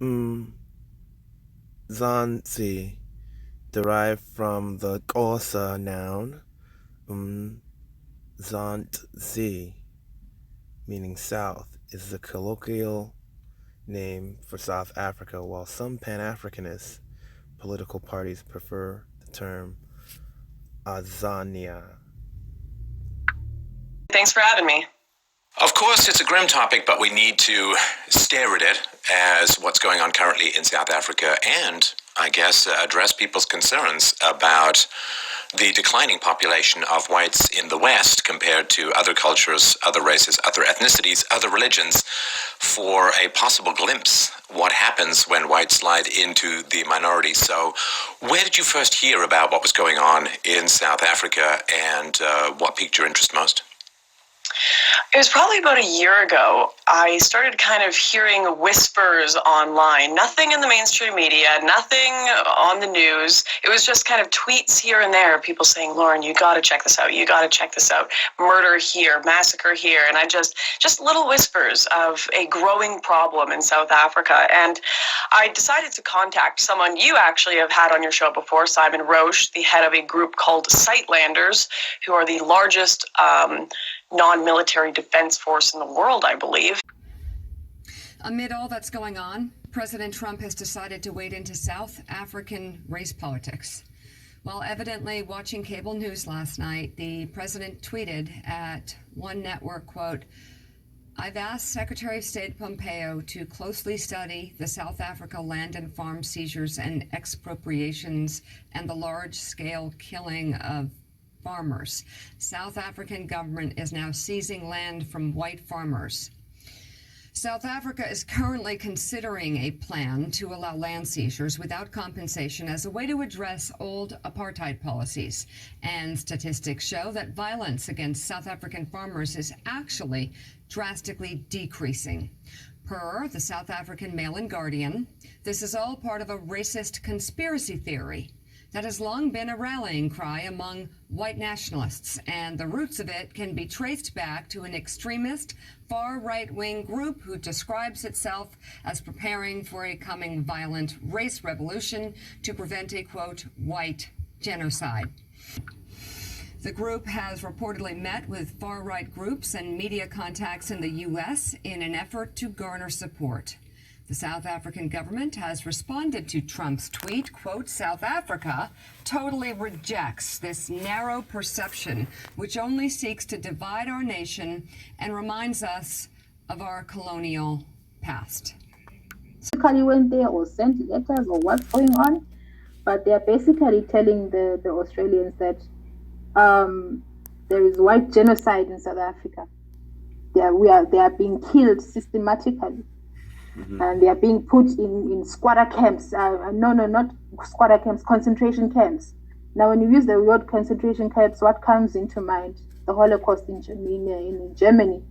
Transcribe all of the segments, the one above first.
Mm, Zanzi, derived from the Xhosa noun Zanzi, meaning south, is the colloquial name for South Africa, while some Pan-Africanist political parties prefer the term Azania. Thanks for having me. Of course, it's a grim topic, but we need to stare at it as what's going on currently in South Africa and, I guess, address people's concerns about the declining population of whites in the West compared to other cultures, other races, other ethnicities, other religions, for a possible glimpse what happens when whites slide into the minority. So, where did you first hear about what was going on in South Africa, and what piqued your interest most? It was probably about a year ago. I started kind of hearing whispers online. Nothing in the mainstream media, nothing on the news. It was just kind of tweets here and there, people saying, Lauren, you got to check this out. You got to check this out. Murder here, massacre here. And I just little whispers of a growing problem in South Africa. And I decided to contact someone you actually have had on your show before, Simon Roche, the head of a group called Sightlanders, who are the largest non-military defense force in the world, I believe. Amid all that's going on, President Trump has decided to wade into South African race politics. While evidently watching cable news last night, the president tweeted at one network, quote, I've asked Secretary of State Pompeo to closely study the South Africa land and farm seizures and expropriations and the large-scale killing of farmers. South African government is now seizing land from white farmers. South Africa is currently considering a plan to allow land seizures without compensation as a way to address old apartheid policies. And statistics show that violence against South African farmers is actually drastically decreasing. Per the South African Mail and Guardian, this is all part of a racist conspiracy theory that has long been a rallying cry among white nationalists, and the roots of it can be traced back to an extremist, far right-wing group who describes itself as preparing for a coming violent race revolution to prevent a, quote, white genocide. The group has reportedly met with far-right groups and media contacts in the U.S. in an effort to garner support. The South African government has responded to Trump's tweet, quote, South Africa totally rejects this narrow perception which only seeks to divide our nation and reminds us of our colonial past. Basically went there or sent letters or what's going on, but they're basically telling the Australians that there is white genocide in South Africa. They are being killed systematically. Mm-hmm. And they are being put in squatter camps. Not squatter camps, concentration camps. Now, when you use the word concentration camps, what comes into mind? The Holocaust in Germany.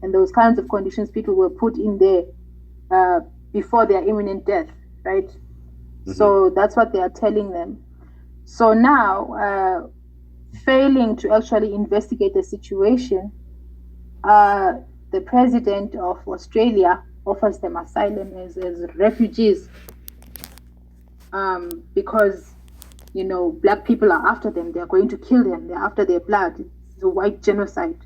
And those kinds of conditions people were put in there before their imminent death, right? Mm-hmm. So that's what they are telling them. So now, failing to actually investigate the situation, the president of Australia offers them asylum as refugees because, black people are after them. They're going to kill them. They're after their blood. It's a white genocide,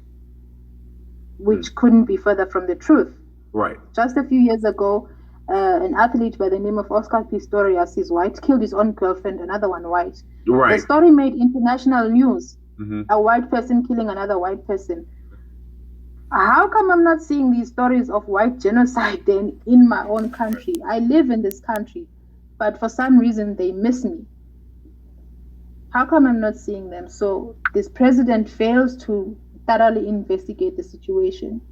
which couldn't be further from the truth. Right. Just a few years ago, an athlete by the name of Oscar Pistorius, his white, killed his own girlfriend, another one white. Right. The story made international news. Mm-hmm. A white person killing another white person. How come I'm not seeing these stories of white genocide then in my own country? I live in this country, but for some reason they miss me. How come I'm not seeing them? So this president fails to thoroughly investigate the situation.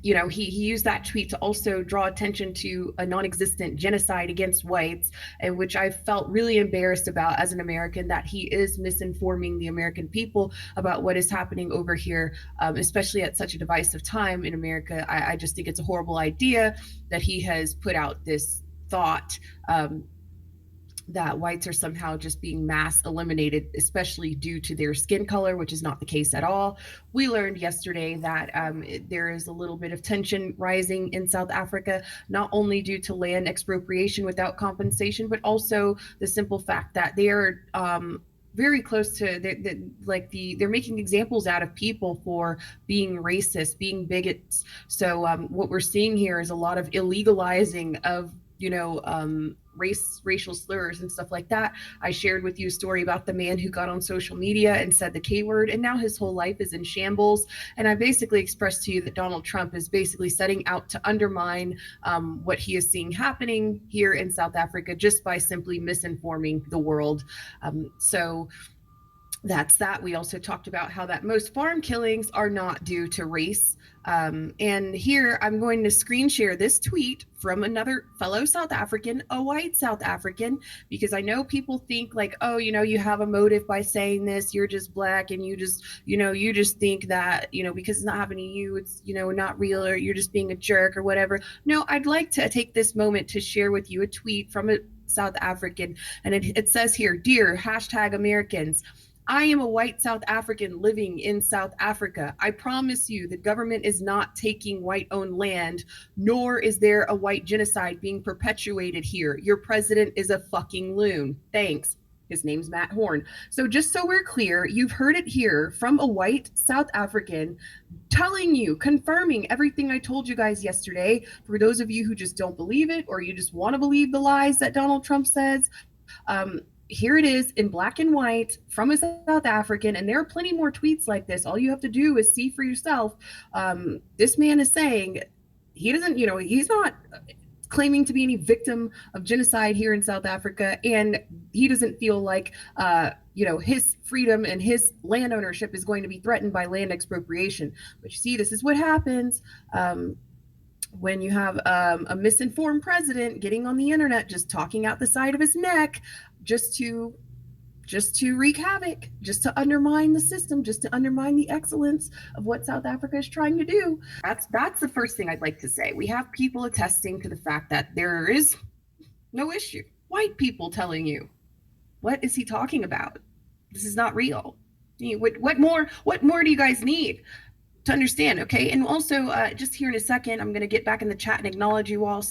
He used that tweet to also draw attention to a non-existent genocide against whites, and which I felt really embarrassed about as an American, that he is misinforming the American people about what is happening over here, especially at such a divisive time in America. I just think it's a horrible idea that he has put out this thought that whites are somehow just being mass eliminated, especially due to their skin color, which is not the case at all. We learned yesterday that there is a little bit of tension rising in South Africa, not only due to land expropriation without compensation, but also the simple fact that they are very close to they're making examples out of people for being racist, being bigots. So what we're seeing here is a lot of illegalizing of racial slurs and stuff like that. I shared with you a story about the man who got on social media and said the K word, and now his whole life is in shambles. And I basically expressed to you that Donald Trump is basically setting out to undermine what he is seeing happening here in South Africa just by simply misinforming the world. So that's that. We also talked about how that most farm killings are not due to race. And here I'm going to screen share this tweet from another fellow South African, a white South African, because I know people think like, oh, you have a motive by saying this, you're just black and you just think that, because it's not happening to you, it's, not real, or you're just being a jerk or whatever. No, I'd like to take this moment to share with you a tweet from a South African. And it says here, "Dear #Americans, I am a white South African living in South Africa. I promise you the government is not taking white-owned land, nor is there a white genocide being perpetuated here. Your president is a fucking loon. Thanks." His name's Matt Horn. So just so we're clear, you've heard it here from a white South African telling you, confirming everything I told you guys yesterday. For those of you who just don't believe it, or you just want to believe the lies that Donald Trump says, here it is in black and white from a South African, and there are plenty more tweets like this. All you have to do is see for yourself. This man is saying he doesn't, he's not claiming to be any victim of genocide here in South Africa, and he doesn't feel like, his freedom and his land ownership is going to be threatened by land expropriation. But you see, this is what happens when you have a misinformed president getting on the internet, just talking out the side of his neck, just to wreak havoc, just to undermine the system, just to undermine the excellence of what South Africa is trying to do. That's the first thing I'd like to say. We have people attesting to the fact that there is no issue. White people telling you, what is he talking about? This is not real. What more do you guys need to understand? Okay. And also, just here in a second, I'm going to get back in the chat and acknowledge you all.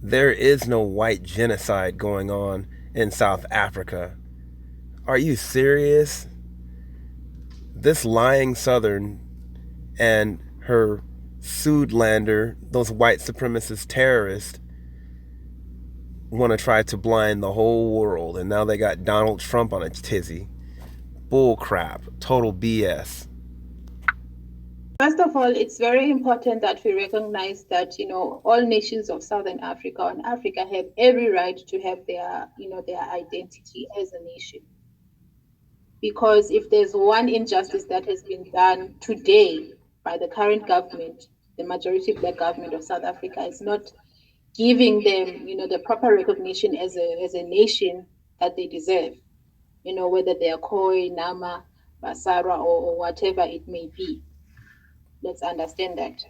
There is no white genocide going on in South Africa. Are you serious? This lying Southern and her Soodlander, those white supremacist terrorists, want to try to blind the whole world, and now they got Donald Trump on its tizzy. Bull crap. Total BS. First of all, it's very important that we recognize that, all nations of Southern Africa and Africa have every right to have their identity as a nation. Because if there's one injustice that has been done today by the current government, the majority black government of South Africa, is not giving them, the proper recognition as a nation that they deserve, whether they are Khoi, Nama, Basara, or whatever it may be. Let's understand that.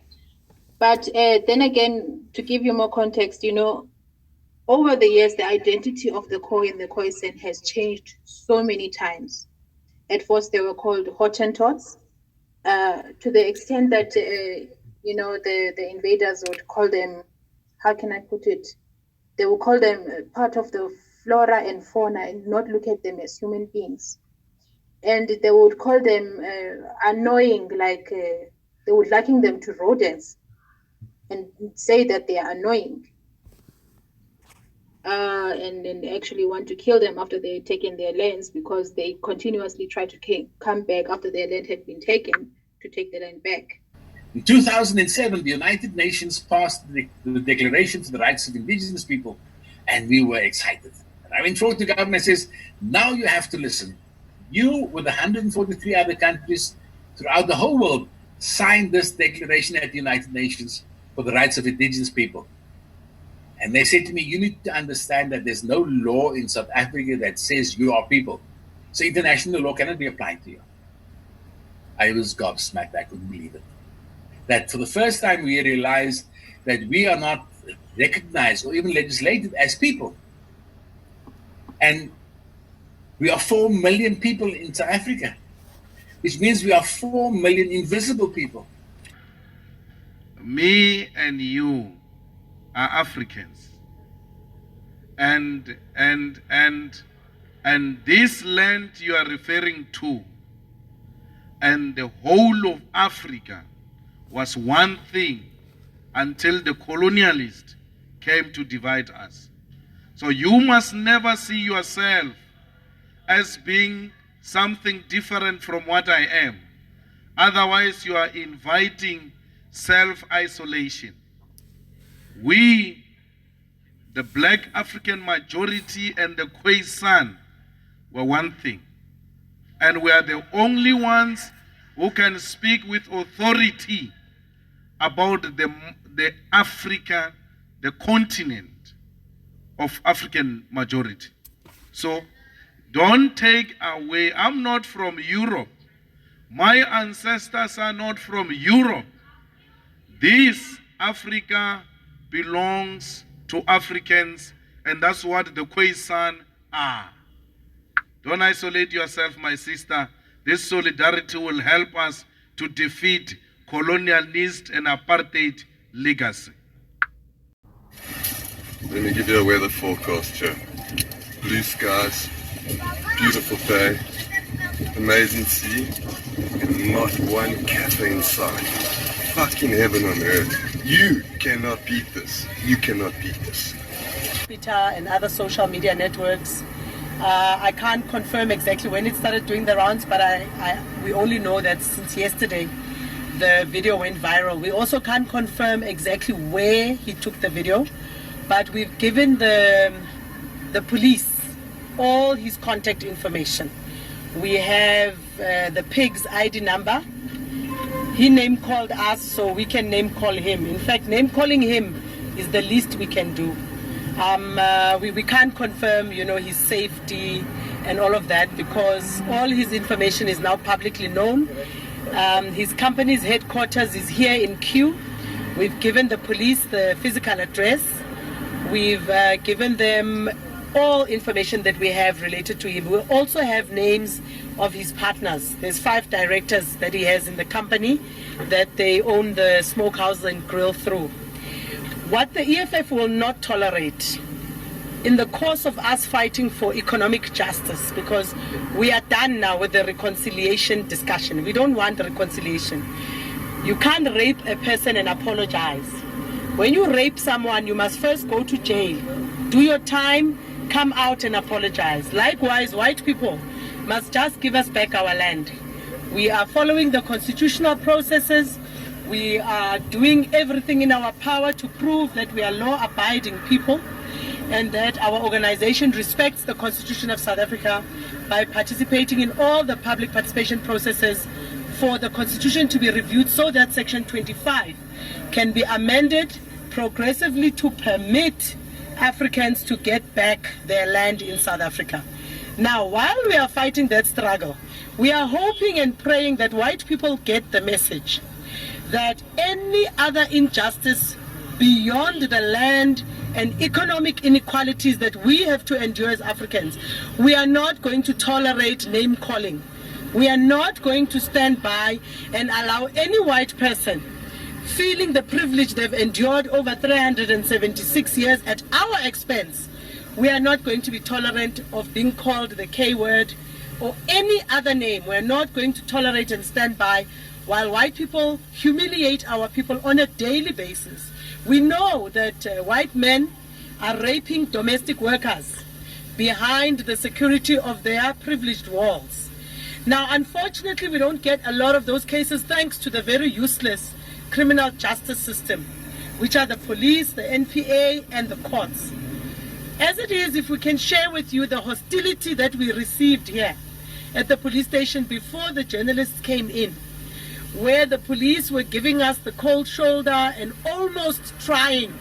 But then again, to give you more context, over the years, the identity of the Khoi and the Khoisan has changed so many times. At first, they were called Hottentots, to the extent that, the invaders would call them, how can I put it? They would call them part of the flora and fauna and not look at them as human beings. And they would call them annoying, like they would liken them to rodents and say that they are annoying. And actually want to kill them after they've taken their lands, because they continuously try to come back after their land had been taken to take the land back. In 2007, the United Nations passed the Declaration for the Rights of Indigenous People, and we were excited. And I went forward to the government and says, now you have to listen. You, with 143 other countries throughout the whole world, signed this declaration at the United Nations for the Rights of Indigenous People. And they said to me, you need to understand that there's no law in South Africa that says you are people. So international law cannot be applied to you. I was gobsmacked. I couldn't believe it. That for the first time we realized that we are not recognized or even legislated as people. And we are 4 million people in South Africa, which means we are 4 million invisible people. Me and you are Africans. And this land you are referring to, and the whole of Africa, was one thing until the colonialists came to divide us. So you must never see yourself as being something different from what I am. Otherwise, you are inviting self-isolation. We, the black African majority and the Khoisan, were one thing. And we are the only ones who can speak with authority about the Africa, the continent of African majority. So don't take away, I'm not from Europe. My ancestors are not from Europe. This Africa belongs to Africans, and that's what the Khoisan are. Don't isolate yourself, my sister. This solidarity will help us to defeat colonialist and apartheid legacy. Let me give you a weather forecast here. Blue skies, beautiful day, amazing sea, and not one cafe in sight. Fucking heaven on earth. You cannot beat this. You cannot beat this. Twitter and other social media networks. I can't confirm exactly when it started doing the rounds, but we only know that since yesterday the video went viral. We also can't confirm exactly where he took the video, but we've given the police all his contact information. We have the pig's ID number. He name called us, so we can name call him. In fact, name calling him is the least we can do. We can't confirm, his safety and all of that, because all his information is now publicly known. His company's headquarters is here in Kew. We've given the police the physical address. We've given them all information that we have related to him. We also have names of his partners. There's 5 directors that he has in the company that they own the smokehouse and grill through. What the EFF will not tolerate in the course of us fighting for economic justice, because we are done now with the reconciliation discussion. We don't want reconciliation. You can't rape a person and apologize. When you rape someone, you must first go to jail, do your time, come out and apologize. Likewise, white people must just give us back our land. We are following the constitutional processes. We are doing everything in our power to prove that we are law-abiding people and that our organization respects the Constitution of South Africa by participating in all the public participation processes for the Constitution to be reviewed so that Section 25 can be amended progressively to permit Africans to get back their land in South Africa. Now, while we are fighting that struggle, we are hoping and praying that white people get the message that any other injustice beyond the land and economic inequalities that we have to endure as Africans, we are not going to tolerate name calling. We are not going to stand by and allow any white person feeling the privilege they've endured over 376 years at our expense. We are not going to be tolerant of being called the K word or any other name. We're not going to tolerate and stand by while white people humiliate our people on a daily basis. We know that white men are raping domestic workers behind the security of their privileged walls. Now, unfortunately, we don't get a lot of those cases thanks to the very useless criminal justice system, which are the police, the NPA, and the courts. As it is, if we can share with you the hostility that we received here at the police station before the journalists came in, where the police were giving us the cold shoulder and almost trying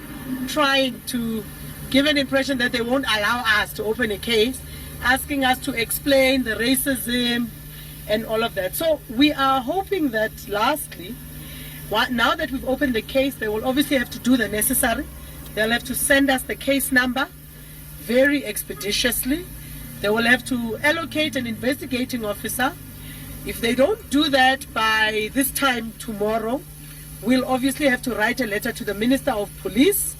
to give an impression that they won't allow us to open a case, asking us to explain the racism and all of that. So we are hoping that lastly, now that we've opened the case, they will obviously have to do the necessary. They'll have to send us the case number very expeditiously. They will have to allocate an investigating officer. If they don't do that by this time tomorrow, we'll obviously have to write a letter to the Minister of Police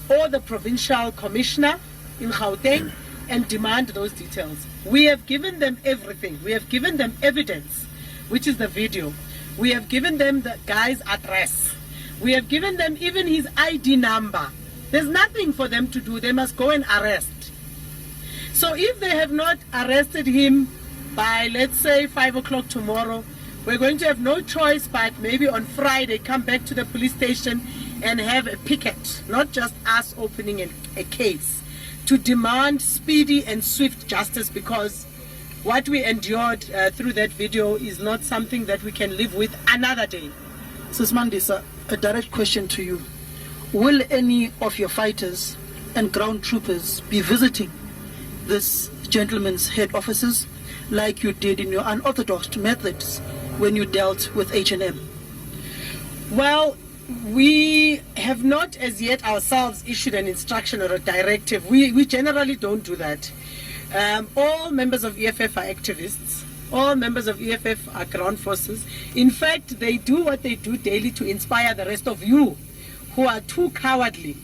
or the Provincial Commissioner in Gauteng and demand those details. We have given them everything. We have given them evidence, which is the video. We have given them the guy's address. We have given them even his ID number. There's nothing for them to do. They must go and arrest. So if they have not arrested him by, let's say, 5 o'clock tomorrow, we're going to have no choice but maybe on Friday come back to the police station and have a picket, not just us opening a case, to demand speedy and swift justice, because what we endured through that video is not something that we can live with another day. Sis Mandisa, a direct question to you. Will any of your fighters and ground troopers be visiting this gentleman's head offices like you did in your unorthodox methods when you dealt with H&M? Well, we have not as yet ourselves issued an instruction or a directive. We generally don't do that. All members of EFF are activists. All members of EFF are ground forces. In fact, they do what they do daily to inspire the rest of you who are too cowardly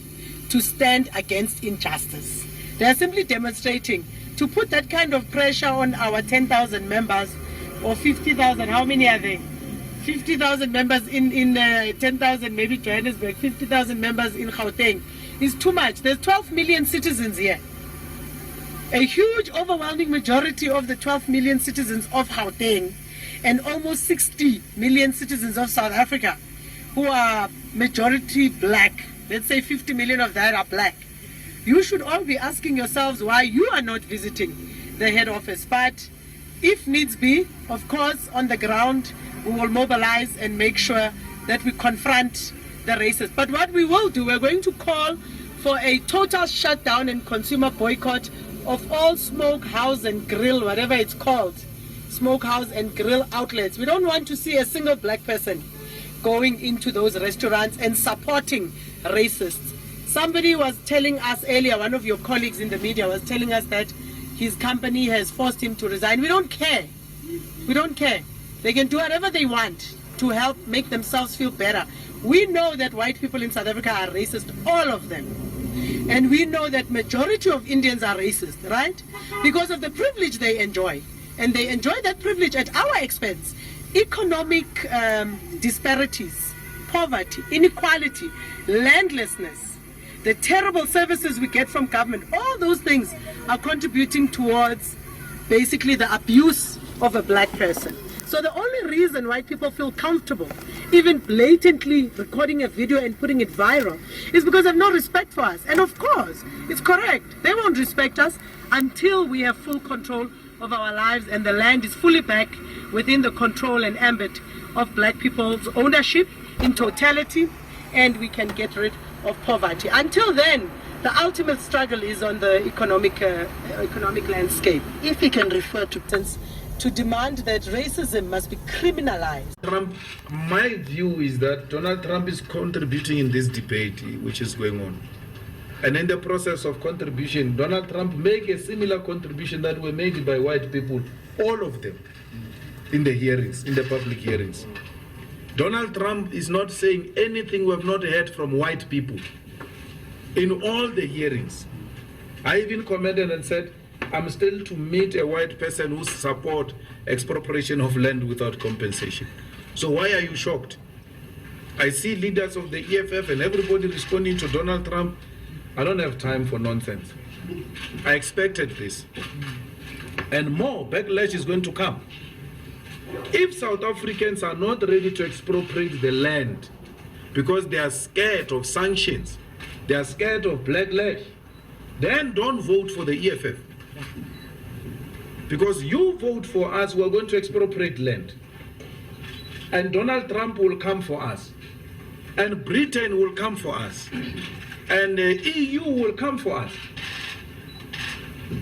to stand against injustice. They are simply demonstrating to put that kind of pressure on our 10,000 members or 50,000. How many are there? 50,000 members in 10,000, maybe Johannesburg, 50,000 members in Gauteng is too much. There's 12 million citizens here. A huge, overwhelming majority of the 12 million citizens of Gauteng and almost 60 million citizens of South Africa who are majority black, let's say 50 million of that are black. You should all be asking yourselves why you are not visiting the head office. But if needs be, of course, on the ground, we will mobilize and make sure that we confront the racists. But what we will do, we're going to call for a total shutdown and consumer boycott of all smokehouse and grill, whatever it's called, smokehouse and grill outlets. We don't want to see a single black person going into those restaurants and supporting racists. Somebody was telling us earlier, one of your colleagues in the media was telling us that his company has forced him to resign. We don't care. We don't care. They can do whatever they want to help make themselves feel better. We know that white people in South Africa are racist, all of them. And we know that majority of Indians are racist, right? Because of the privilege they enjoy. And they enjoy that privilege at our expense. Economic disparities, poverty, inequality, landlessness, the terrible services we get from government, all those things are contributing towards basically the abuse of a black person. So the only reason white people feel comfortable even blatantly recording a video and putting it viral is because they have no respect for us. And of course, it's correct. They won't respect us until we have full control of our lives and the land is fully back within the control and ambit of black people's ownership in totality, and we can get rid of poverty. Until then, the ultimate struggle is on the economic landscape. If we can refer to demand that racism must be criminalized. Trump, my view is that Donald Trump is contributing in this debate which is going on. And in the process of contribution, Donald Trump made a similar contribution that were made by white people, all of them, in the hearings, in the public hearings. Donald Trump is not saying anything we have not heard from white people in all the hearings. I even commented and said, I'm still to meet a white person who support expropriation of land without compensation. So why are you shocked? I see leaders of the EFF and everybody responding to Donald Trump. I don't have time for nonsense. I expected this. And more backlash is going to come. If South Africans are not ready to expropriate the land because they are scared of sanctions, they are scared of backlash, then don't vote for the EFF. Because you vote for us, we're going to expropriate land. And Donald Trump will come for us. And Britain will come for us. And the EU will come for us.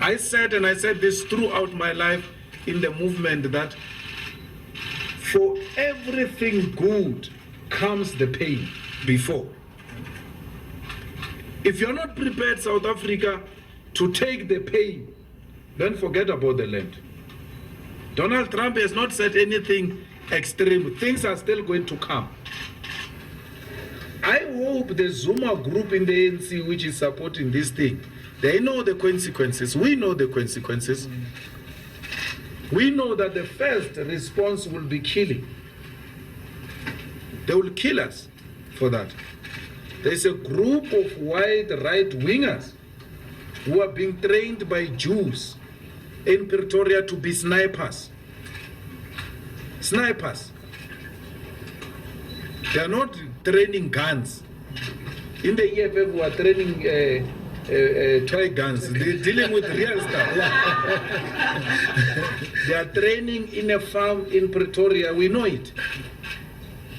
I said, and I said this throughout my life in the movement, that for everything good comes the pain before. If you're not prepared, South Africa, to take the pain then forget about the land. Donald Trump has not said anything extreme. Things are still going to come. I hope the Zuma group in the ANC, which is supporting this thing, they know the consequences. We know the consequences. We know that the first response will be killing. They will kill us for that. There's a group of white right-wingers who are being trained by Jews in Pretoria to be snipers. Snipers. They are not training guns. In the EFF, we are training toy guns. They're dealing with real stuff. They are training in a farm in Pretoria. We know it.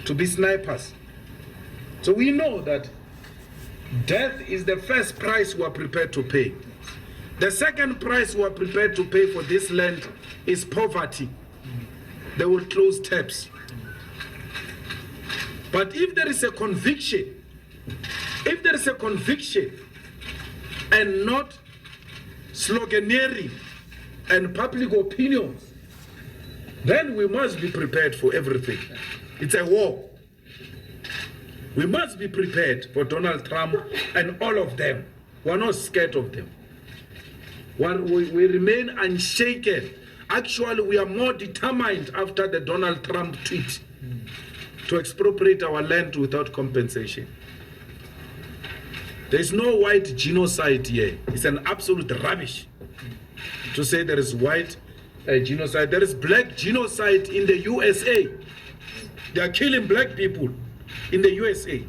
To be snipers. So we know that death is the first price we are prepared to pay. The second price we are prepared to pay for this land is poverty. They will close taps. But if there is a conviction, and not sloganeering and public opinions, then we must be prepared for everything. It's a war. We must be prepared for Donald Trump and all of them. We're not scared of them. We remain unshaken. Actually, we are more determined after the Donald Trump tweet to expropriate our land without compensation. There is no white genocide here. It's an absolute rubbish to say there is white genocide. There is black genocide in the USA. They are killing black people in the USA.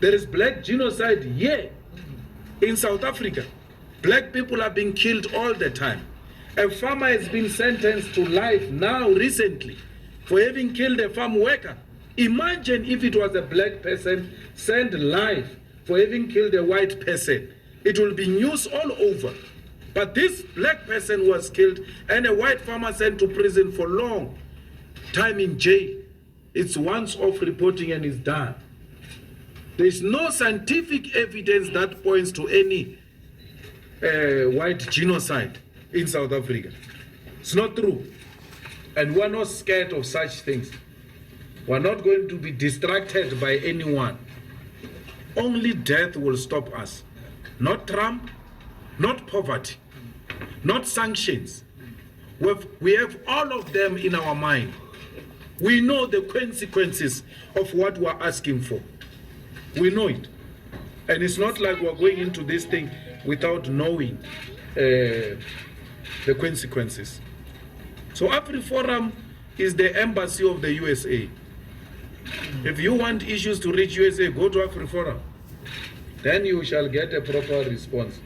There is black genocide here in South Africa. Black people are being killed all the time. A farmer has been sentenced to life now recently for having killed a farm worker. Imagine if it was a black person sent life for having killed a white person. It will be news all over. But this black person was killed and a white farmer sent to prison for long time in jail. It's once off reporting and it's done. There's no scientific evidence that points to any white genocide in South Africa. It's not true. And we're not scared of such things. We're not going to be distracted by anyone. Only death will stop us. Not Trump, not poverty, not sanctions. We have all of them in our mind. We know the consequences of what we're asking for. We know it. And it's not like we're going into this thing without knowing the consequences. So AfriForum is the embassy of the USA. If you want issues to reach USA, go to AfriForum. Then you shall get a proper response.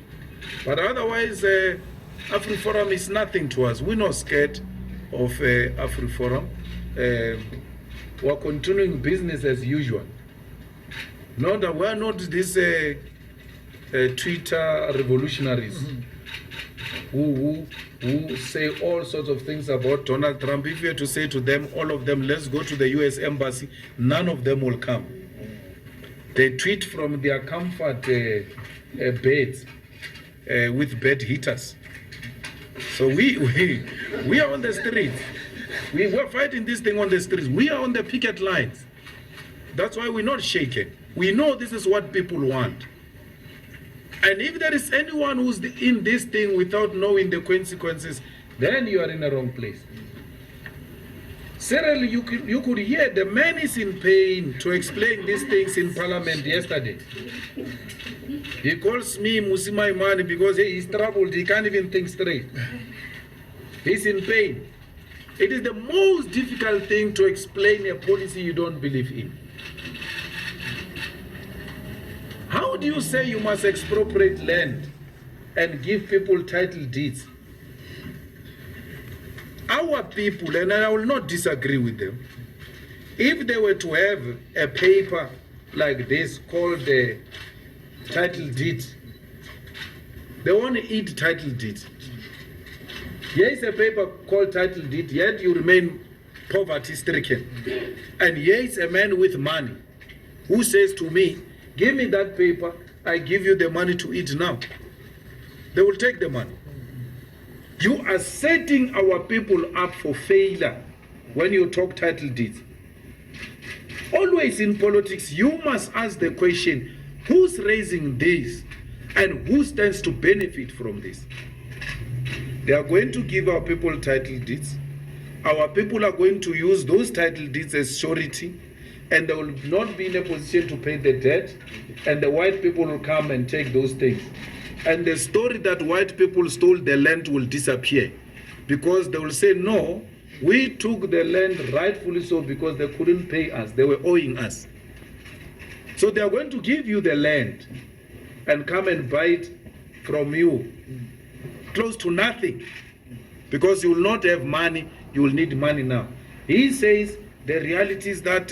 But otherwise, AfriForum is nothing to us. We're not scared of AfriForum. We're continuing business as usual. No, that we're not these Twitter revolutionaries who say all sorts of things about Donald Trump. If you were to say to them, all of them, let's go to the US embassy, none of them will come. They tweet from their comfort beds with bed heaters. So we are on the streets. We're fighting this thing on the streets. We are on the picket lines. That's why we're not shaken. We know this is what people want. And if there is anyone who's in this thing without knowing the consequences, then you are in the wrong place. Cyril, you could hear the man is in pain to explain these things in Parliament yesterday. He calls me Musimai Mani because he's troubled. He can't even think straight. He's in pain. It is the most difficult thing to explain a policy you don't believe in. How do you say you must expropriate land and give people title deeds? Our people, and I will not disagree with them, if they were to have a paper like this called the title deed, they want to eat title deed. Here is a paper called title deed, yet you remain poverty stricken. And here is a man with money who says to me, give me that paper, I give you the money to eat now. They will take the money. You are setting our people up for failure when you talk title deeds. Always in politics, you must ask the question, who's raising this and who stands to benefit from this? They are going to give our people title deeds. Our people are going to use those title deeds as surety, and they will not be in a position to pay the debt, and the white people will come and take those things. And the story that white people stole the land will disappear, because they will say, no, we took the land rightfully so because they couldn't pay us, they were owing us. So they are going to give you the land and come and buy it from you, close to nothing, because you will not have money, you will need money now. He says the reality is that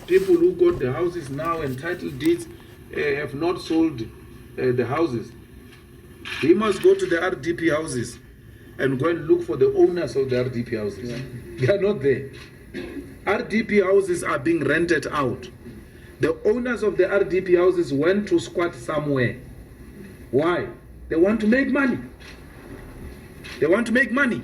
people who got the houses now and title deeds have not sold the houses. He must go to the RDP houses and go and look for the owners of the RDP houses. Yeah. They are not there. RDP houses are being rented out. The owners of the RDP houses went to squat somewhere. Why? They want to make money. They want to make money.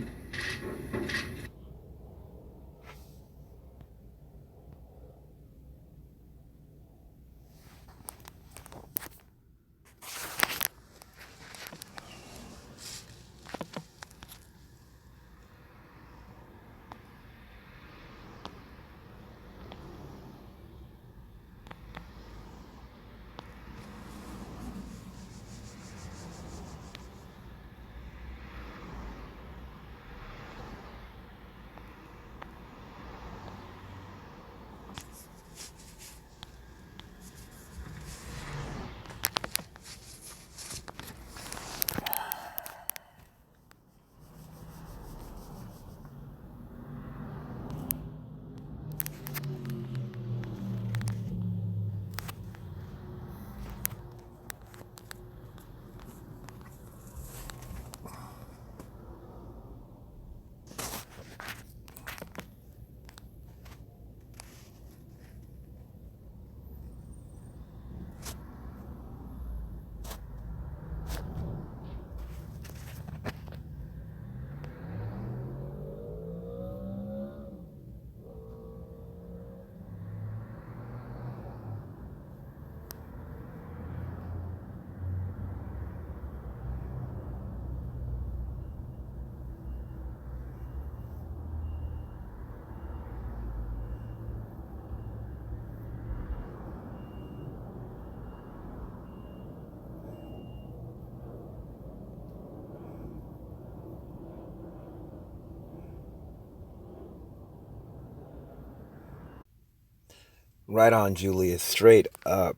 Right on, Julius. Straight up.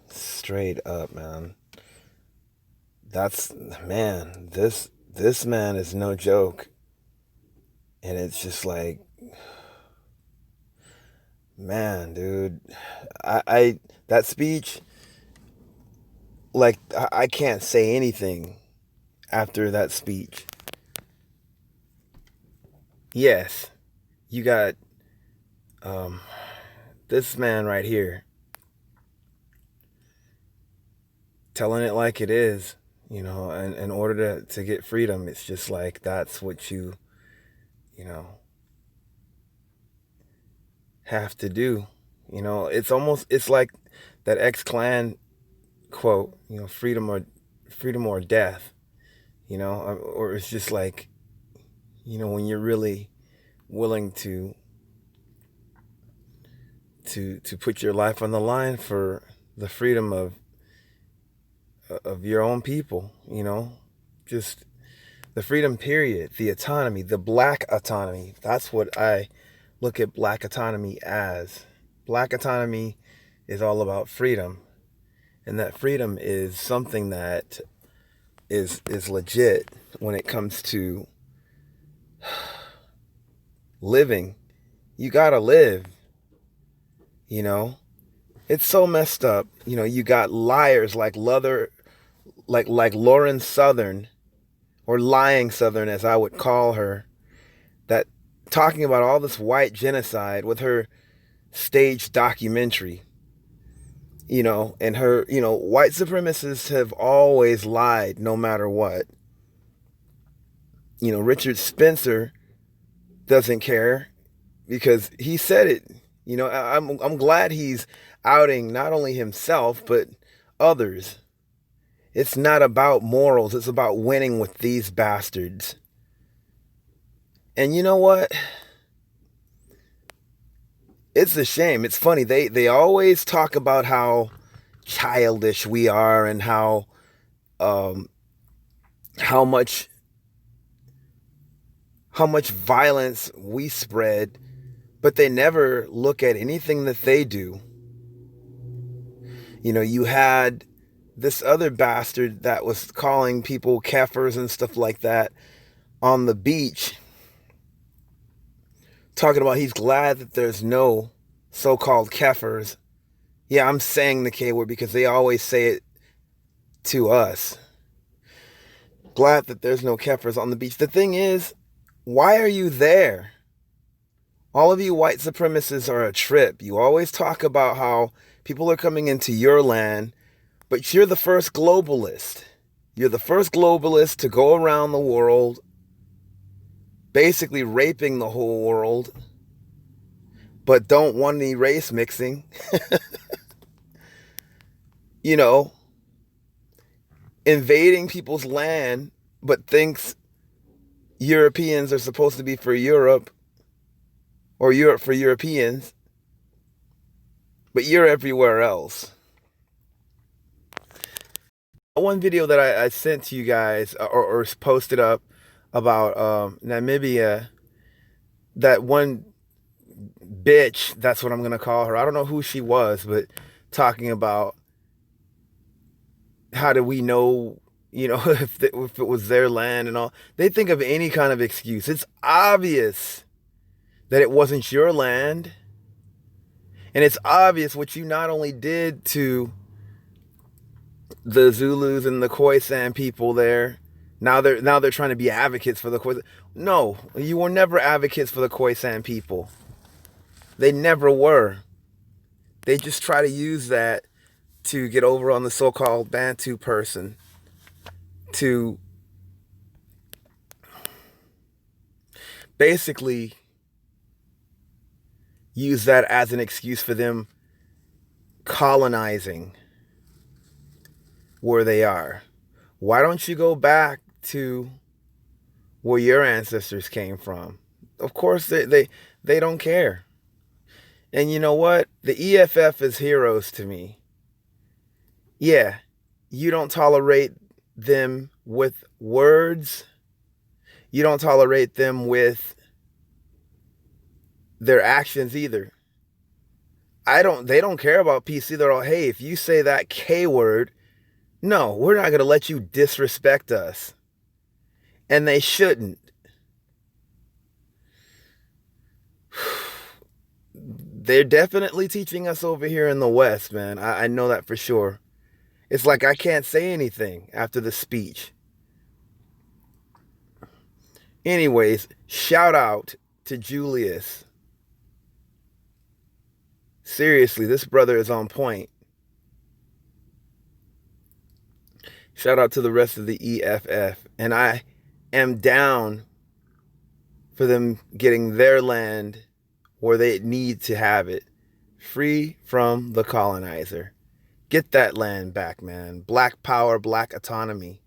Straight up, man. This man is no joke. And it's just like, man, dude. I that speech, like, I can't say anything after that speech. Yes, you got this man right here telling it like it is, and in order to get freedom, it's just like that's what you have to do. It's like that ex-Klan quote, freedom or death, or it's just like, when you're really willing to put your life on the line for the freedom of your own people, just the freedom, period, the autonomy, the black autonomy. That's what I look at black autonomy as. Black autonomy is all about freedom, and that freedom is something that is legit when it comes to living. You gotta live. It's so messed up. You got liars like Lauren Southern, or Lying Southern as I would call her, that talking about all this white genocide with her staged documentary. And her, white supremacists have always lied no matter what. Richard Spencer doesn't care because he said it. I'm glad he's outing not only himself, but others. It's not about morals. It's about winning with these bastards. And you know what? It's a shame. It's funny. They always talk about how childish we are and how much violence we spread, but they never look at anything that they do. You had this other bastard that was calling people kafirs and stuff like that on the beach, talking about he's glad that there's no so-called kafirs. Yeah, I'm saying the K word because they always say it to us. Glad that there's no kafirs on the beach. The thing is, why are you there? All of you white supremacists are a trip. You always talk about how people are coming into your land, but you're the first globalist. You're the first globalist to go around the world, basically raping the whole world, but don't want any race mixing. Invading people's land, but thinks Europeans are supposed to be for Europe, or Europe for Europeans, but you're everywhere else. One video that I sent to you guys, or posted up, about Namibia, that one bitch, that's what I'm going to call her. I don't know who she was, but talking about how do we know, if it was their land and all. They think of any kind of excuse. It's obvious that it wasn't your land. And it's obvious what you not only did to the Zulus and the Khoisan people there. Now they're trying to be advocates for the Khoisan. No, you were never advocates for the Khoisan people. They never were. They just try to use that to get over on the so-called Bantu person, to basically use that as an excuse for them colonizing where they are. Why don't you go back to where your ancestors came from? Of course they don't care. And you know what? The EFF is heroes to me. Yeah, you don't tolerate them with words. You don't tolerate them with their actions either. They don't care about peace either. Hey, if you say that K word, no, we're not going to let you disrespect us. And they shouldn't. They're definitely teaching us over here in the West, man. I know that for sure. It's like I can't say anything after the speech. Anyways, shout out to Julius. Seriously, this brother is on point. Shout out to the rest of the EFF. And I am down for them getting their land where they need to have it. Free from the colonizer. Get that land back, man. Black power, black autonomy.